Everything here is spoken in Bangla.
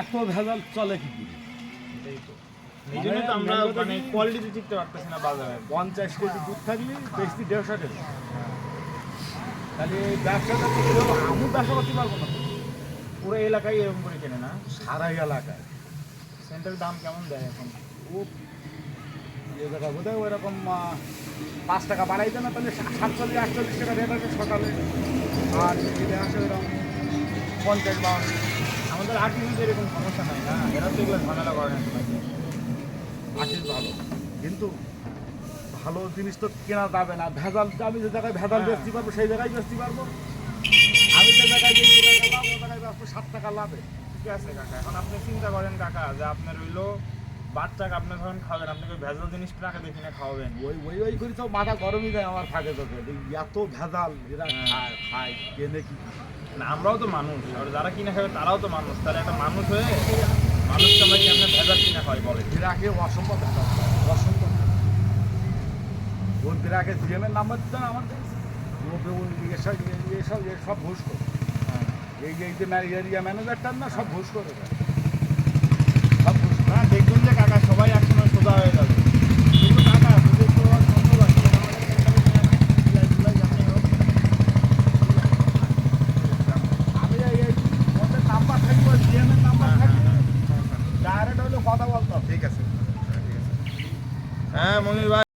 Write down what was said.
এত ভেজাল চলে কি করে? এটাই তো এই জন্য তো আমরা মানে কোয়ালিটি টিকতে পারতেছি না বাজারে। 50 কেজি দুধ থাকলে বেশি 150 টাকা। তাহলে এই ব্যবসাটা তো আমি ব্যবসা করতে পারবো না। পুরো এলাকায় এরকম করে কেনে না? সারা এলাকায় সেন্টার দাম কেমন দেয় এখন? ও যে জায়গা বোধহয় ওইরকম 5 টাকা বাড়াইতে না, তাহলে 47-48 টাকা রেট আছে সকালে। আর যদি আসে ওইরকম 50-52। আমাদের আর্টিস্টদের এরকম সমস্যা নাই না, এরা তো এগুলো ঝামেলা করে না। আর্টিস্ট ভালো, কিন্তু ভালো জিনিস তো কেনা যাবে না। ভেজাল, আমি যে জায়গায় ভেজাল বেচতে পারবো সেই জায়গায় বেচতে পারবো। আমি যে জায়গায় যে টাকা লাভ ও জায়গায় বেচবো 7 টাকা লাভে। ঠিক আছে কাকা, এখন আপনি চিন্তা করেন কাকা যে আপনার হইলো বাচ্চাকে আপনি ধরেন খাওয়াবেন, আপনাকে ভেজাল জিনিস টাকা দেখে না খাওয়াবেন। ওই করে তো মাথা গরমই যায় আমার থাকে তোকে। এত ভেজাল এরা খায় কেনে কি? না আমরাও তো মানুষ, আর যারা কিনে খাবে তারাও তো মানুষ। তাহলে একটা মানুষ হয়ে মানুষকে আমরা কি আমরা ভেজাল কিনা খাওয়াই বলে? বিরাকে অসম্ভব ভেজাল, অসম্ভব। ওই বিরাকে জিএমের নাম্বার দিত না আমাদের, সব ঘুষ করে। এই যে এরিয়া ম্যানেজারটার না, সব ঘুষ করে দেয়, সব ঘুষ। না দেখুন যে কাকা সবাই একসময় সোজা হয়ে যাবে। কিন্তু কাকা যদি একটু আমার ধন্যবাদ, আমি এই ওদের নাম্বার থাকবে, জিএমের নাম্বার থাকবে, ডাইরেক্ট হইলে কথা বলতে হবে। ঠিক আছে। হ্যাঁ মনির ভাই।